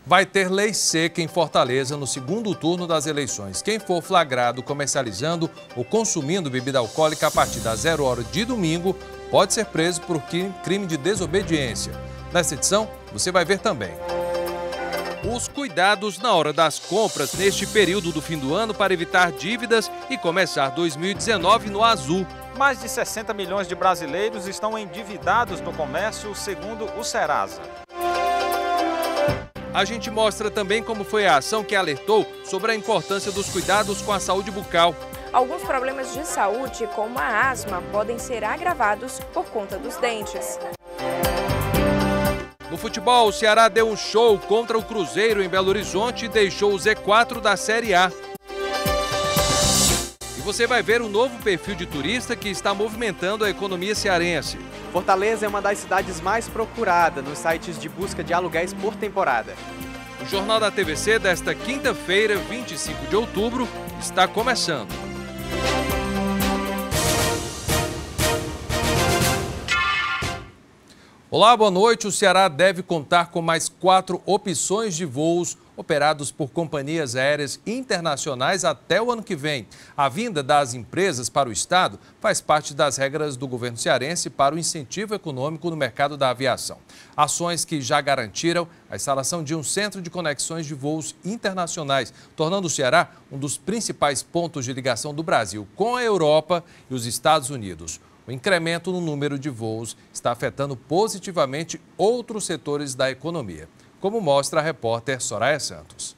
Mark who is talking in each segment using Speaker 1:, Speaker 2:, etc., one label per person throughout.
Speaker 1: Vai ter lei seca em Fortaleza no segundo turno das eleições. Quem for flagrado comercializando ou consumindo bebida alcoólica a partir das 0 horas de domingo pode ser preso por crime de desobediência. Nessa edição, você vai ver também os cuidados na hora das compras neste período do fim do ano para evitar dívidas e começar 2019 no azul.
Speaker 2: Mais de 60 milhões de brasileiros estão endividados no comércio, segundo o Serasa.
Speaker 1: A gente mostra também como foi a ação que alertou sobre a importância dos cuidados com a saúde bucal.
Speaker 3: Alguns problemas de saúde, como a asma, podem ser agravados por conta dos dentes.
Speaker 1: No futebol, o Ceará deu um show contra o Cruzeiro em Belo Horizonte e deixou o Z4 da Série A. E você vai ver um novo perfil de turista que está movimentando a economia cearense.
Speaker 4: Fortaleza é uma das cidades mais procuradas nos sites de busca de aluguéis por temporada.
Speaker 1: O Jornal da TVC desta quinta-feira, 25 de outubro, está começando. Olá, boa noite. O Ceará deve contar com mais 4 opções de voos operados por companhias aéreas internacionais até o ano que vem. A vinda das empresas para o estado faz parte das regras do governo cearense para o incentivo econômico no mercado da aviação. Ações que já garantiram a instalação de um centro de conexões de voos internacionais, tornando o Ceará um dos principais pontos de ligação do Brasil com a Europa e os Estados Unidos. O incremento no número de voos está afetando positivamente outros setores da economia, como mostra a repórter Soraya Santos.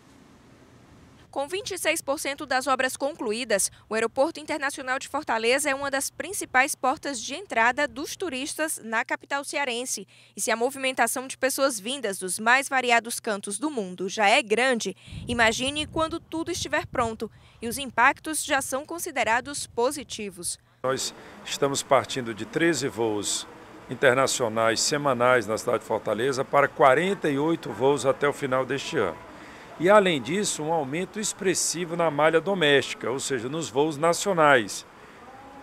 Speaker 3: Com 26% das obras concluídas, o Aeroporto Internacional de Fortaleza é uma das principais portas de entrada dos turistas na capital cearense. E se a movimentação de pessoas vindas dos mais variados cantos do mundo já é grande, imagine quando tudo estiver pronto. E os impactos já são considerados positivos.
Speaker 5: Nós estamos partindo de 13 voos internacionais semanais na cidade de Fortaleza para 48 voos até o final deste ano. E, além disso, um aumento expressivo na malha doméstica, ou seja, nos voos nacionais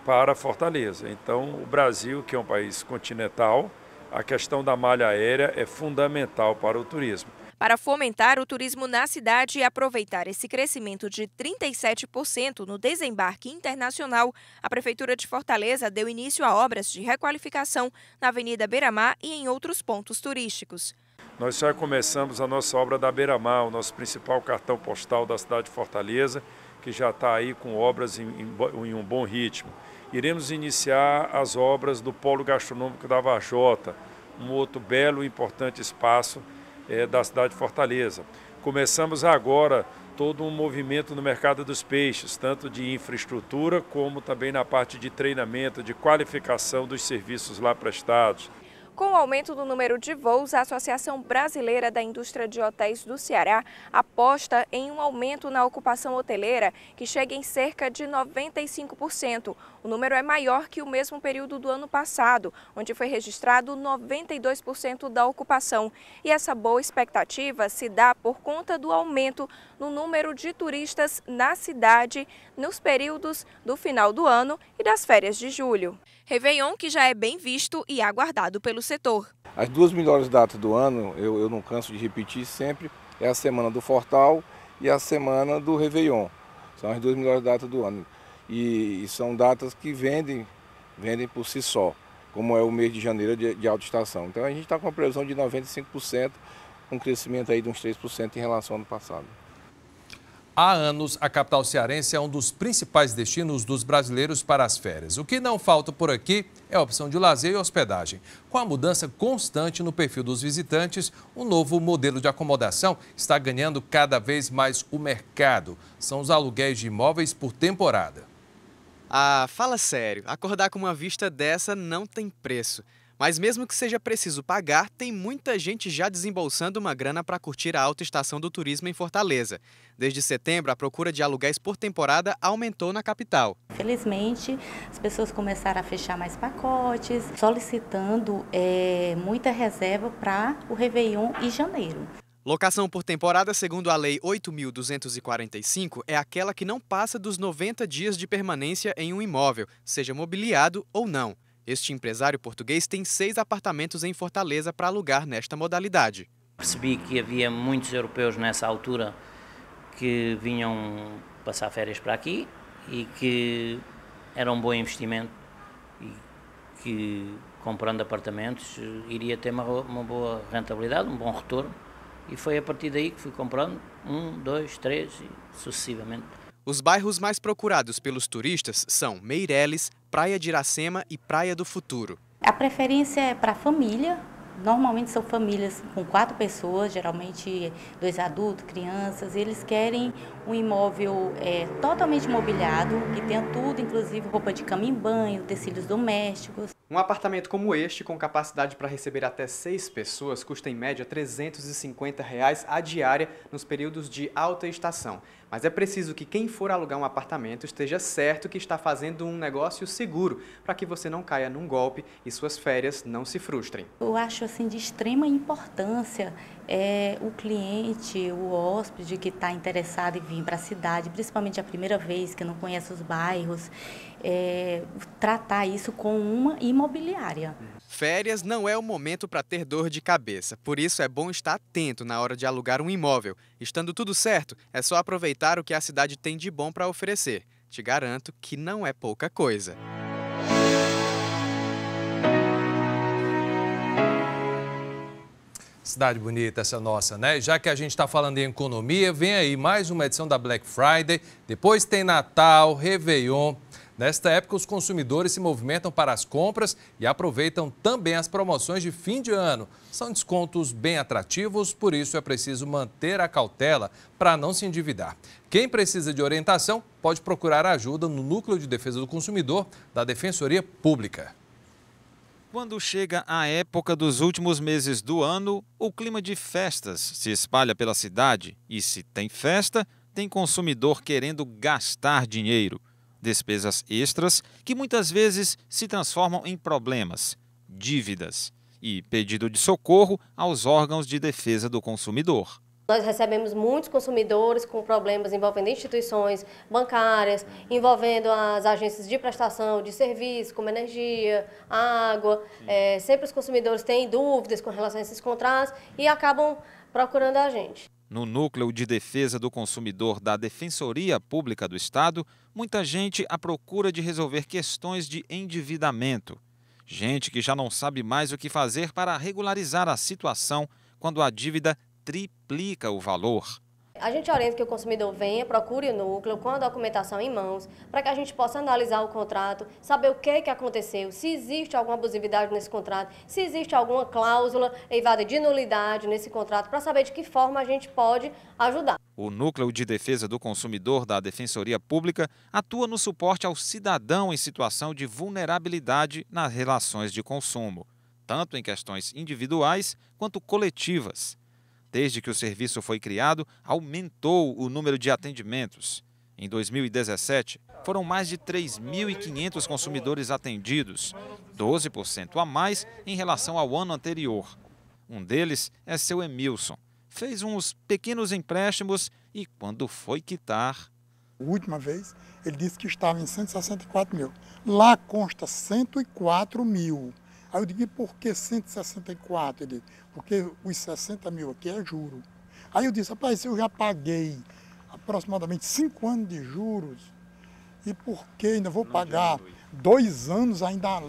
Speaker 5: para Fortaleza. Então, o Brasil, que é um país continental, a questão da malha aérea é fundamental para o turismo.
Speaker 3: Para fomentar o turismo na cidade e aproveitar esse crescimento de 37% no desembarque internacional, a Prefeitura de Fortaleza deu início a obras de requalificação na Avenida Beira-Mar e em outros pontos turísticos.
Speaker 5: Nós já começamos a nossa obra da Beira-Mar, o nosso principal cartão postal da cidade de Fortaleza, que já está aí com obras em um bom ritmo. Iremos iniciar as obras do Polo Gastronômico da Varjota, um outro belo e importante espaço da cidade de Fortaleza. Começamos agora todo um movimento no mercado dos peixes, tanto de infraestrutura como também na parte de treinamento, de qualificação dos serviços lá prestados.
Speaker 3: Com o aumento do número de voos, a Associação Brasileira da Indústria de Hotéis do Ceará aposta em um aumento na ocupação hoteleira que chega em cerca de 95%. O número é maior que o mesmo período do ano passado, onde foi registrado 92% da ocupação. E essa boa expectativa se dá por conta do aumento no número de turistas na cidade nos períodos do final do ano e das férias de julho. Réveillon que já é bem visto e aguardado pelo setor.
Speaker 6: As 2 melhores datas do ano, eu não canso de repetir sempre, é a semana do Fortal e a semana do Réveillon. São as 2 melhores datas do ano. E são datas que vendem por si só, como é o mês de janeiro de alta estação. Então a gente está com uma previsão de 95%, um crescimento aí de uns 3% em relação ao ano passado.
Speaker 1: Há anos, a capital cearense é um dos principais destinos dos brasileiros para as férias. O que não falta por aqui é a opção de lazer e hospedagem. Com a mudança constante no perfil dos visitantes, um novo modelo de acomodação está ganhando cada vez mais o mercado. São os aluguéis de imóveis por temporada.
Speaker 4: Ah, fala sério, acordar com uma vista dessa não tem preço. Mas mesmo que seja preciso pagar, tem muita gente já desembolsando uma grana para curtir a alta estação do turismo em Fortaleza. Desde setembro, a procura de aluguéis por temporada aumentou na capital.
Speaker 7: Felizmente, as pessoas começaram a fechar mais pacotes, solicitando muita reserva para o Réveillon e janeiro.
Speaker 4: Locação por temporada, segundo a Lei 8.245, é aquela que não passa dos 90 dias de permanência em um imóvel, seja mobiliado ou não. Este empresário português tem 6 apartamentos em Fortaleza para alugar nesta modalidade.
Speaker 8: Percebi que havia muitos europeus nessa altura que vinham passar férias para aqui e que era um bom investimento e que, comprando apartamentos, iria ter uma boa rentabilidade, um bom retorno. E foi a partir daí que fui comprando 1, 2, 3 e sucessivamente.
Speaker 4: Os bairros mais procurados pelos turistas são Meireles, Praia de Iracema e Praia do Futuro.
Speaker 7: A preferência é para a família. Normalmente são famílias com 4 pessoas, geralmente 2 adultos, crianças. Eles querem um imóvel totalmente mobiliado, que tenha tudo, inclusive roupa de cama e banho, utensílios domésticos.
Speaker 4: Um apartamento como este, com capacidade para receber até 6 pessoas, custa em média R$ 350 a diária nos períodos de alta estação. Mas é preciso que quem for alugar um apartamento esteja certo que está fazendo um negócio seguro, para que você não caia num golpe e suas férias não se frustrem.
Speaker 7: Eu acho assim de extrema importância o cliente, o hóspede que está interessado em vir para a cidade, principalmente a primeira vez, que não conhece os bairros, tratar isso com uma imobiliária.
Speaker 4: Férias não é o momento para ter dor de cabeça, por isso é bom estar atento na hora de alugar um imóvel. Estando tudo certo, é só aproveitar o que a cidade tem de bom para oferecer. Te garanto que não é pouca coisa.
Speaker 1: Cidade bonita essa nossa, né? Já que a gente está falando em economia, vem aí mais uma edição da Black Friday, depois tem Natal, Réveillon. Nesta época, os consumidores se movimentam para as compras e aproveitam também as promoções de fim de ano. São descontos bem atrativos, por isso é preciso manter a cautela para não se endividar. Quem precisa de orientação pode procurar ajuda no Núcleo de Defesa do Consumidor da Defensoria Pública.
Speaker 2: Quando chega a época dos últimos meses do ano, o clima de festas se espalha pela cidade e, se tem festa, tem consumidor querendo gastar dinheiro. Despesas extras que muitas vezes se transformam em problemas, dívidas e pedido de socorro aos órgãos de defesa do consumidor.
Speaker 9: Nós recebemos muitos consumidores com problemas envolvendo instituições bancárias, envolvendo as agências de prestação de serviços, como energia, água. Sempre os consumidores têm dúvidas com relação a esses contratos e acabam procurando a gente.
Speaker 2: No Núcleo de Defesa do Consumidor da Defensoria Pública do Estado, muita gente à procura de resolver questões de endividamento. Gente que já não sabe mais o que fazer para regularizar a situação quando a dívida triplica o valor.
Speaker 9: A gente orienta que o consumidor venha, procure o núcleo com a documentação em mãos, para que a gente possa analisar o contrato, saber o que aconteceu, se existe alguma abusividade nesse contrato, se existe alguma cláusula evada de nulidade nesse contrato, para saber de que forma a gente pode ajudar.
Speaker 2: O Núcleo de Defesa do Consumidor da Defensoria Pública atua no suporte ao cidadão em situação de vulnerabilidade nas relações de consumo, tanto em questões individuais quanto coletivas. Desde que o serviço foi criado, aumentou o número de atendimentos. Em 2017, foram mais de 3.500 consumidores atendidos, 12% a mais em relação ao ano anterior. Um deles é seu Emilson. Fez uns pequenos empréstimos e, quando foi quitar...
Speaker 10: A última vez, ele disse que estava em 164 mil. Lá consta 104 mil. Aí eu digo, e por que 164? Ele disse, porque os 60 mil aqui é juro. Aí eu disse, rapaz, eu já paguei aproximadamente 5 anos de juros, e por que ainda vou pagar 2 anos, ainda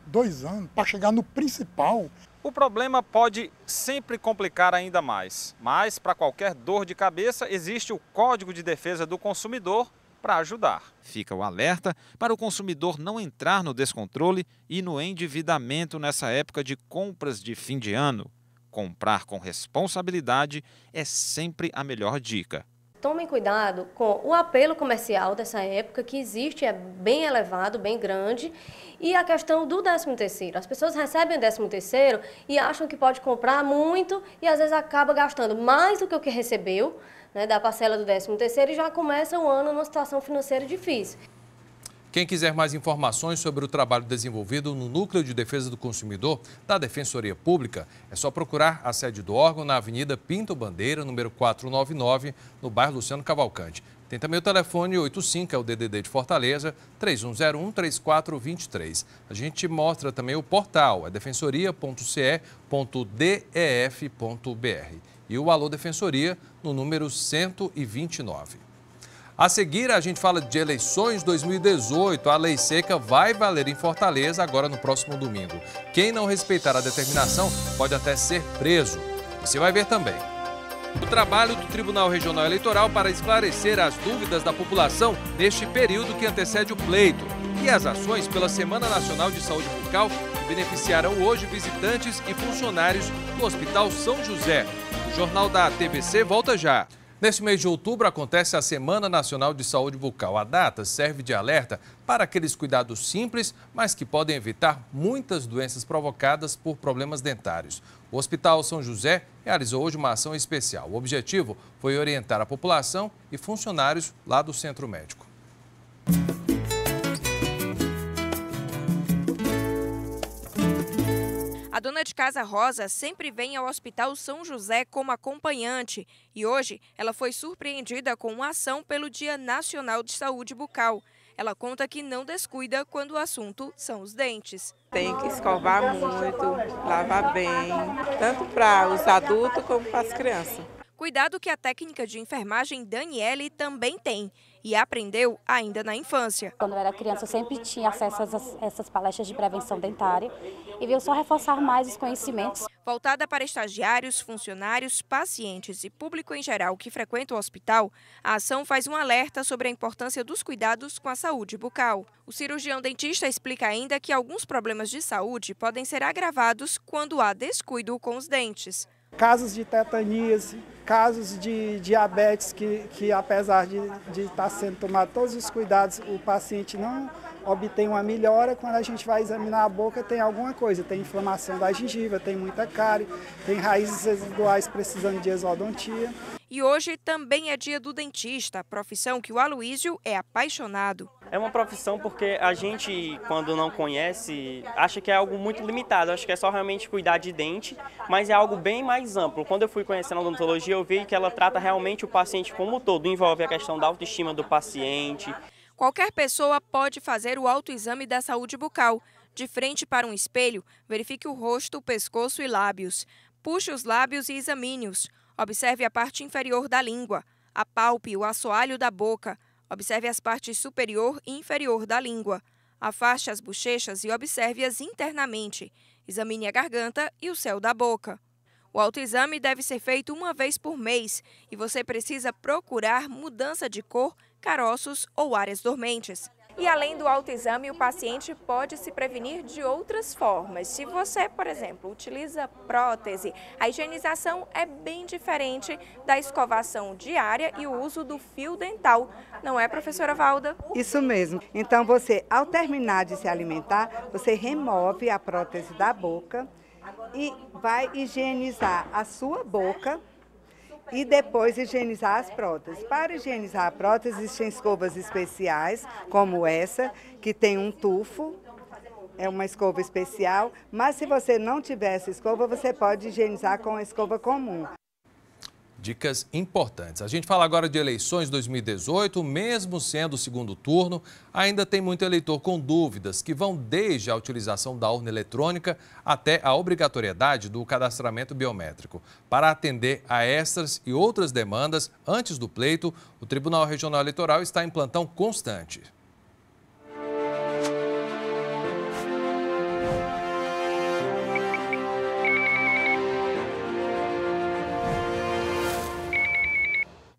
Speaker 10: 2 anos, para chegar no principal?
Speaker 2: O problema pode sempre complicar ainda mais, mas para qualquer dor de cabeça existe o Código de Defesa do Consumidor para ajudar. Fica o alerta para o consumidor não entrar no descontrole e no endividamento nessa época de compras de fim de ano. Comprar com responsabilidade é sempre a melhor dica.
Speaker 9: Tomem cuidado com o apelo comercial dessa época, que existe, é bem elevado, bem grande, e a questão do 13º. As pessoas recebem o 13º e acham que pode comprar muito e às vezes acaba gastando mais do que o que recebeu, né, da parcela do 13º, e já começa o ano numa situação financeira difícil.
Speaker 1: Quem quiser mais informações sobre o trabalho desenvolvido no Núcleo de Defesa do Consumidor da Defensoria Pública, é só procurar a sede do órgão na Avenida Pinto Bandeira, número 499, no bairro Luciano Cavalcante. Tem também o telefone 85, é o DDD de Fortaleza, 3101-3423. A gente mostra também o portal, é defensoria.ce.def.br. E o Alô Defensoria no número 129. A seguir, a gente fala de eleições 2018. A lei seca vai valer em Fortaleza agora no próximo domingo. Quem não respeitar a determinação pode até ser preso. Você vai ver também o trabalho do Tribunal Regional Eleitoral para esclarecer as dúvidas da população neste período que antecede o pleito e as ações pela Semana Nacional de Saúde Bucal que beneficiarão hoje visitantes e funcionários do Hospital São José. O Jornal da TVC volta já. Neste mês de outubro acontece a Semana Nacional de Saúde Bucal. A data serve de alerta para aqueles cuidados simples, mas que podem evitar muitas doenças provocadas por problemas dentários. O Hospital São José realizou hoje uma ação especial. O objetivo foi orientar a população e funcionários lá do centro médico.
Speaker 3: A dona de casa Rosa sempre vem ao Hospital São José como acompanhante e hoje ela foi surpreendida com uma ação pelo Dia Nacional de Saúde Bucal. Ela conta que não descuida quando o assunto são os dentes.
Speaker 11: Tem que escovar muito, lavar bem, tanto para os adultos como para as crianças.
Speaker 3: Cuidado que a técnica de enfermagem Daniele também tem e aprendeu ainda na infância.
Speaker 12: Quando eu era criança, eu sempre tinha acesso a essas palestras de prevenção dentária e veio só reforçar mais os conhecimentos.
Speaker 3: Voltada para estagiários, funcionários, pacientes e público em geral que frequenta o hospital, a ação faz um alerta sobre a importância dos cuidados com a saúde bucal. O cirurgião dentista explica ainda que alguns problemas de saúde podem ser agravados quando há descuido com os dentes.
Speaker 13: Casos de tetanias, casos de diabetes que apesar de estar sendo tomado todos os cuidados, o paciente não obtém uma melhora. Quando a gente vai examinar a boca, tem alguma coisa, tem inflamação da gengiva, tem muita cárie, tem raízes residuais precisando de exodontia.
Speaker 3: E hoje também é dia do dentista, profissão que o Aloísio é apaixonado.
Speaker 14: É uma profissão porque a gente, quando não conhece, acha que é algo muito limitado. Acho que é só realmente cuidar de dente, mas é algo bem mais amplo. Quando eu fui conhecendo a odontologia, eu vi que ela trata realmente o paciente como um todo. Envolve a questão da autoestima do paciente.
Speaker 3: Qualquer pessoa pode fazer o autoexame da saúde bucal. De frente para um espelho, verifique o rosto, pescoço e lábios. Puxe os lábios e examine-os. Observe a parte inferior da língua. Apalpe o assoalho da boca. Observe as partes superior e inferior da língua. Afaste as bochechas e observe-as internamente. Examine a garganta e o céu da boca. O autoexame deve ser feito uma vez por mês e você precisa procurar mudança de cor, caroços ou áreas dormentes. E além do autoexame, o paciente pode se prevenir de outras formas. Se você, por exemplo, utiliza prótese, a higienização é bem diferente da escovação diária e o uso do fio dental. Não é, professora Valda?
Speaker 15: Isso mesmo. Então, você, ao terminar de se alimentar, você remove a prótese da boca e vai higienizar a sua boca e depois higienizar as próteses. Para higienizar a prótese, existem escovas especiais, como essa, que tem um tufo, é uma escova especial, mas se você não tiver essa escova, você pode higienizar com a escova comum.
Speaker 1: Dicas importantes. A gente fala agora de eleições 2018, mesmo sendo o segundo turno, ainda tem muito eleitor com dúvidas que vão desde a utilização da urna eletrônica até a obrigatoriedade do cadastramento biométrico. Para atender a estas e outras demandas antes do pleito, o Tribunal Regional Eleitoral está em plantão constante.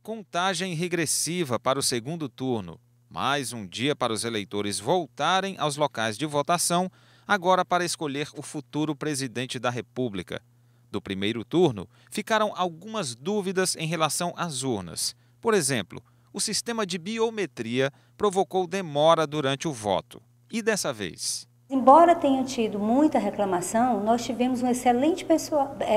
Speaker 2: Contagem regressiva para o segundo turno. Mais um dia para os eleitores voltarem aos locais de votação, agora para escolher o futuro presidente da República. Do primeiro turno, ficaram algumas dúvidas em relação às urnas. Por exemplo, o sistema de biometria provocou demora durante o voto. E dessa vez?
Speaker 7: Embora tenha tido muita reclamação, nós tivemos um excelente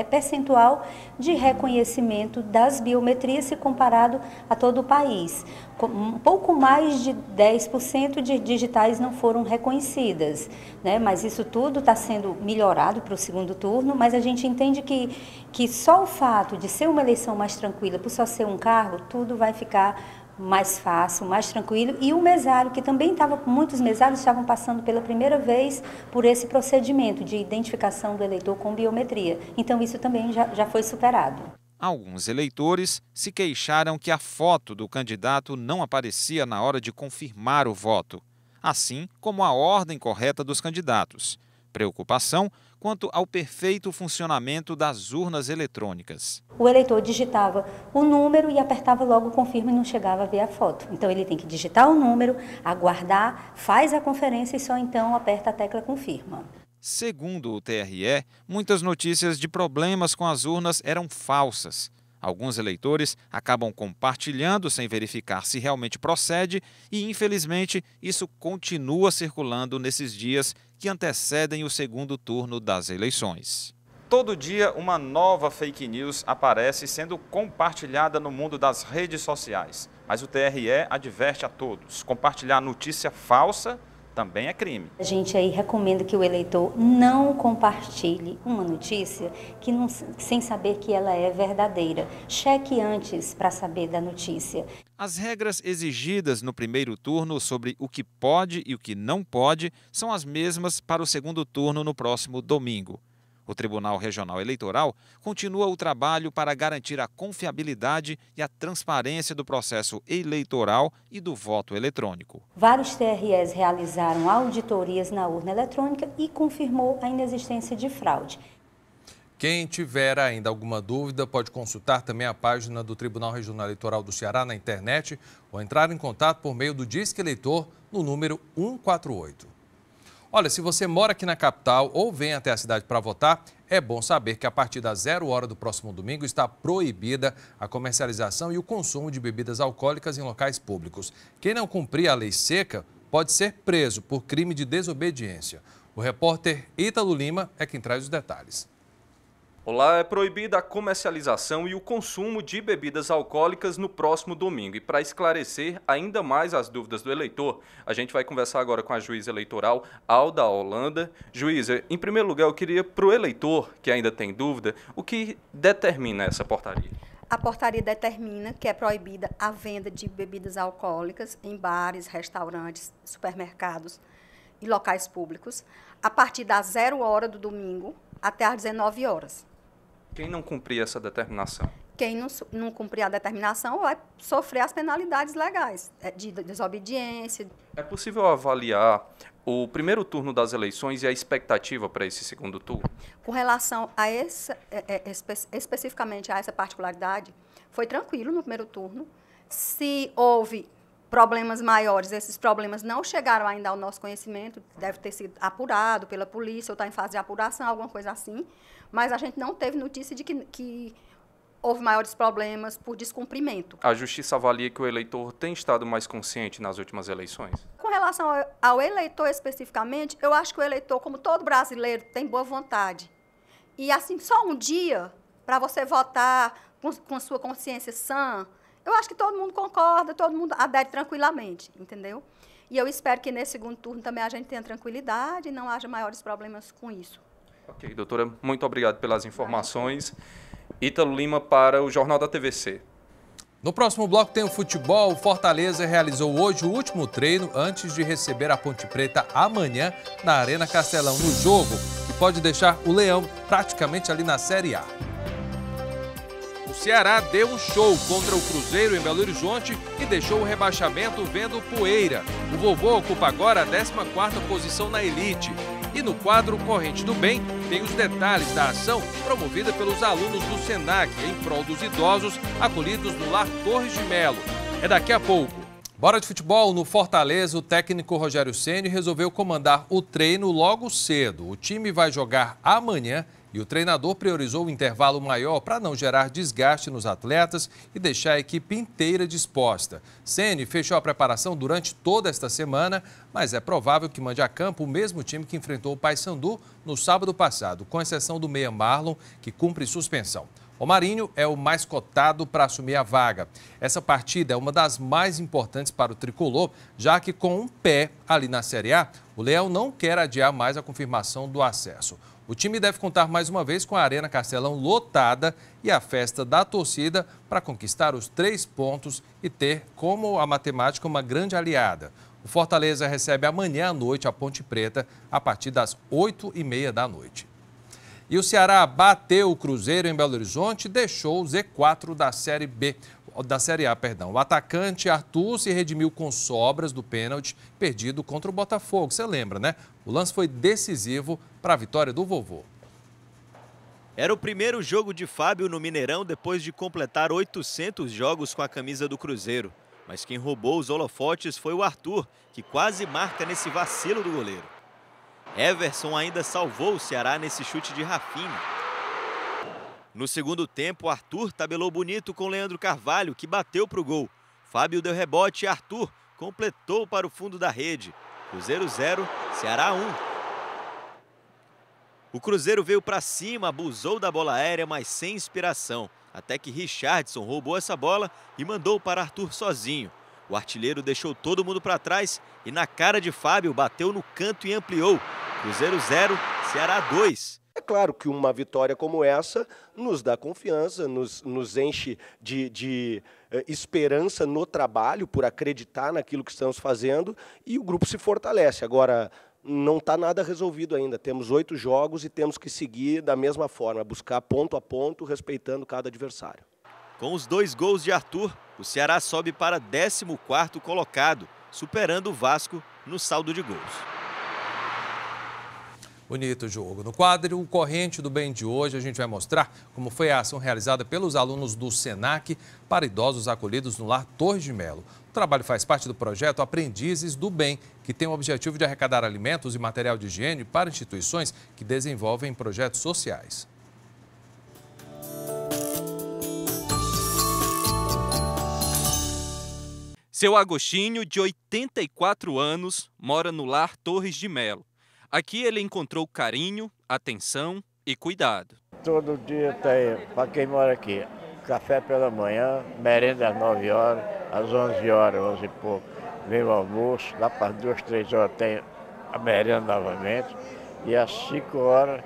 Speaker 7: percentual de reconhecimento das biometrias se comparado a todo o país. Um pouco mais de 10% de digitais não foram reconhecidas, né? Mas isso tudo está sendo melhorado para o segundo turno, mas a gente entende que só o fato de ser uma eleição mais tranquila, por só ser um cargo, tudo vai ficar
Speaker 12: mais fácil, mais tranquilo, e o mesário, que também estava, muitos mesários estavam passando pela primeira vez por esse procedimento de identificação do eleitor com biometria. Então isso também já foi superado.
Speaker 2: Alguns eleitores se queixaram que a foto do candidato não aparecia na hora de confirmar o voto, assim como a ordem correta dos candidatos. Preocupação quanto ao perfeito funcionamento das urnas eletrônicas.
Speaker 12: O eleitor digitava o número e apertava logo o confirma e não chegava a ver a foto. Então ele tem que digitar o número, aguardar, faz a conferência e só então aperta a tecla confirma.
Speaker 2: Segundo o TRE, muitas notícias de problemas com as urnas eram falsas. Alguns eleitores acabam compartilhando sem verificar se realmente procede e, infelizmente, isso continua circulando nesses dias que antecedem o segundo turno das eleições. Todo dia, uma nova fake news aparece sendo compartilhada no mundo das redes sociais. Mas o TRE adverte a todos: compartilhar notícia falsa também é crime.
Speaker 12: A gente aí recomenda que o eleitor não compartilhe uma notícia sem saber que ela é verdadeira. Cheque antes para saber da notícia.
Speaker 2: As regras exigidas no primeiro turno sobre o que pode e o que não pode são as mesmas para o segundo turno no próximo domingo. O Tribunal Regional Eleitoral continua o trabalho para garantir a confiabilidade e a transparência do processo eleitoral e do voto eletrônico.
Speaker 12: Vários TREs realizaram auditorias na urna eletrônica e confirmou a inexistência de fraude.
Speaker 1: Quem tiver ainda alguma dúvida pode consultar também a página do Tribunal Regional Eleitoral do Ceará na internet ou entrar em contato por meio do Disque Eleitor no número 148. Olha, se você mora aqui na capital ou vem até a cidade para votar, é bom saber que a partir das 0 hora do próximo domingo está proibida a comercialização e o consumo de bebidas alcoólicas em locais públicos. Quem não cumprir a lei seca pode ser preso por crime de desobediência. O repórter Ítalo Lima é quem traz os detalhes.
Speaker 16: Olá, é proibida a comercialização e o consumo de bebidas alcoólicas no próximo domingo. E para esclarecer ainda mais as dúvidas do eleitor, a gente vai conversar agora com a juíza eleitoral Alda Holanda. Juíza, em primeiro lugar, eu queria para o eleitor que ainda tem dúvida, o que determina essa portaria?
Speaker 17: A portaria determina que é proibida a venda de bebidas alcoólicas em bares, restaurantes, supermercados e locais públicos a partir das 0 hora do domingo até às 19 horas.
Speaker 16: Quem não cumprir essa determinação?
Speaker 17: Quem não cumprir a determinação vai sofrer as penalidades legais de desobediência.
Speaker 16: É possível avaliar o primeiro turno das eleições e a expectativa para esse segundo turno?
Speaker 17: Com relação a especificamente a essa particularidade, foi tranquilo no primeiro turno. Se houve problemas maiores, esses problemas não chegaram ainda ao nosso conhecimento, deve ter sido apurado pela polícia ou está em fase de apuração, alguma coisa assim, mas a gente não teve notícia de que houve maiores problemas por descumprimento.
Speaker 16: A Justiça avalia que o eleitor tem estado mais consciente nas últimas eleições?
Speaker 17: Com relação ao eleitor especificamente, eu acho que o eleitor, como todo brasileiro, tem boa vontade. E assim, só um dia para você votar com sua consciência sã, eu acho que todo mundo concorda, todo mundo adere tranquilamente, entendeu? E eu espero que nesse segundo turno também a gente tenha tranquilidade e não haja maiores problemas com isso.
Speaker 16: Ok, doutora, muito obrigado pelas informações. Ítalo Lima para o Jornal da TVC.
Speaker 1: No próximo bloco tem o futebol. O Fortaleza realizou hoje o último treino antes de receber a Ponte Preta amanhã na Arena Castelão, no jogo que pode deixar o Leão praticamente ali na Série A. O Ceará deu um show contra o Cruzeiro em Belo Horizonte e deixou o rebaixamento vendo poeira. O Vovô ocupa agora a 14ª posição na elite. E no quadro Corrente do Bem tem os detalhes da ação promovida pelos alunos do SENAC em prol dos idosos acolhidos no Lar Torres de Melo. É daqui a pouco. Bora de futebol. No Fortaleza, o técnico Rogério Ceni resolveu comandar o treino logo cedo. O time vai jogar amanhã e o treinador priorizou o intervalo maior para não gerar desgaste nos atletas e deixar a equipe inteira disposta. Ceni fechou a preparação durante toda esta semana, mas é provável que mande a campo o mesmo time que enfrentou o Paysandu no sábado passado, com exceção do meia Marlon, que cumpre suspensão. O Marinho é o mais cotado para assumir a vaga. Essa partida é uma das mais importantes para o tricolor, já que com um pé ali na Série A, o Leão não quer adiar mais a confirmação do acesso. O time deve contar mais uma vez com a Arena Castelão lotada e a festa da torcida para conquistar os 3 pontos e ter, como a matemática, uma grande aliada. O Fortaleza recebe amanhã à noite a Ponte Preta, a partir das 8h30 da noite. E o Ceará bateu o Cruzeiro em Belo Horizonte e deixou o Z4 da Série A. O atacante Arthur se redimiu com sobras do pênalti perdido contra o Botafogo. Você lembra, né? O lance foi decisivo para a vitória do vovô.
Speaker 18: Era o primeiro jogo de Fábio no Mineirão depois de completar 800 jogos com a camisa do Cruzeiro. Mas quem roubou os holofotes foi o Arthur, que quase marca nesse vacilo do goleiro. Everson ainda salvou o Ceará nesse chute de Rafinha. No segundo tempo, Arthur tabelou bonito com Leandro Carvalho, que bateu para o gol. Fábio deu rebote e Arthur completou para o fundo da rede. Cruzeiro 0, Ceará 1. O Cruzeiro veio para cima, abusou da bola aérea, mas sem inspiração. Até que Richardson roubou essa bola e mandou para Arthur sozinho. O artilheiro deixou todo mundo para trás e na cara de Fábio bateu no canto e ampliou. Cruzeiro 0, Ceará 2.
Speaker 19: É claro que uma vitória como essa nos dá confiança, nos enche de esperança no trabalho, por acreditar naquilo que estamos fazendo, e o grupo se fortalece. Agora, não está nada resolvido ainda. Temos 8 jogos e temos que seguir da mesma forma, buscar ponto a ponto, respeitando cada adversário.
Speaker 18: Com os 2 gols de Arthur, o Ceará sobe para 14º colocado, superando o Vasco no saldo de gols.
Speaker 1: Bonito jogo. No quadro O Corrente do Bem de hoje, a gente vai mostrar como foi a ação realizada pelos alunos do SENAC para idosos acolhidos no Lar Torres de Melo. O trabalho faz parte do projeto Aprendizes do Bem, que tem o objetivo de arrecadar alimentos e material de higiene para instituições que desenvolvem projetos sociais.
Speaker 16: Seu Agostinho, de 84 anos, mora no Lar Torres de Melo. Aqui ele encontrou carinho, atenção e cuidado.
Speaker 20: Todo dia tem, para quem mora aqui, café pela manhã, merenda às 9 horas, às 11 horas, 11 e pouco, vem o almoço, lá para as 2, 3 horas tem a merenda novamente, e às 5 horas,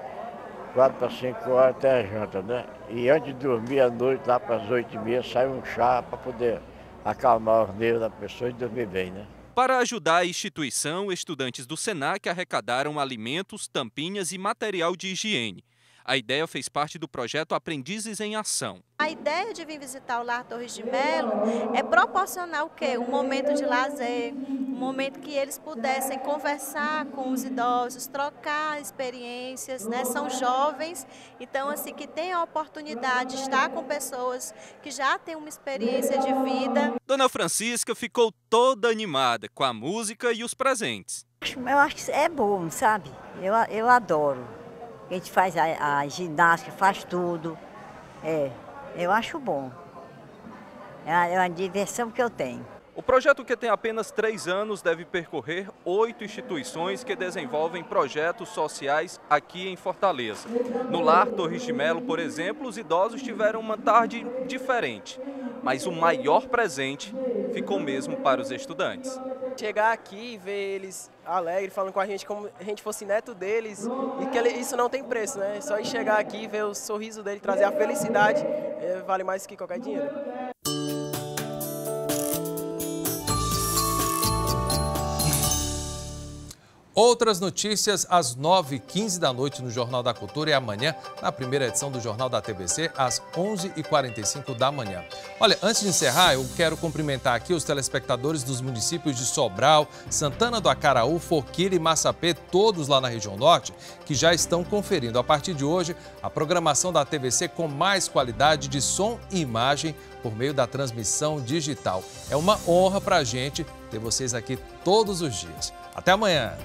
Speaker 20: 4 para 5 horas tem a janta, né? E antes de dormir à noite, lá para as 8h30, sai um chá para poder acalmar os nervos da pessoa e dormir bem, né?
Speaker 16: Para ajudar a instituição, estudantes do SENAC arrecadaram alimentos, tampinhas e material de higiene. A ideia fez parte do projeto Aprendizes em Ação.
Speaker 21: A ideia de vir visitar o Lar Torres de Melo é proporcionar o quê? Um momento de lazer, um momento que eles pudessem conversar com os idosos, trocar experiências, né? São jovens, então assim, que têm a oportunidade de estar com pessoas que já têm uma experiência de vida.
Speaker 16: Dona Francisca ficou toda animada com a música e os presentes.
Speaker 22: Eu acho que é bom, sabe? Eu adoro. A gente faz a ginástica, faz tudo. Eu acho bom. É uma diversão que eu tenho.
Speaker 16: O projeto, que tem apenas 3 anos, deve percorrer 8 instituições que desenvolvem projetos sociais aqui em Fortaleza. No Lar Torres de Melo, por exemplo, os idosos tiveram uma tarde diferente, mas o maior presente ficou mesmo para os estudantes.
Speaker 23: Chegar aqui e ver eles alegres, falando com a gente como a gente fosse neto deles, e que isso não tem preço, né? Só chegar aqui e ver o sorriso dele, trazer a felicidade, vale mais que qualquer dinheiro.
Speaker 1: Outras notícias às 9h15 da noite no Jornal da Cultura e amanhã na primeira edição do Jornal da TVC às 11h45 da manhã. Olha, antes de encerrar, eu quero cumprimentar aqui os telespectadores dos municípios de Sobral, Santana do Acaraú, Forquilha e Massapê, todos lá na região norte, que já estão conferindo a partir de hoje a programação da TVC com mais qualidade de som e imagem por meio da transmissão digital. É uma honra para a gente ter vocês aqui todos os dias. Até amanhã!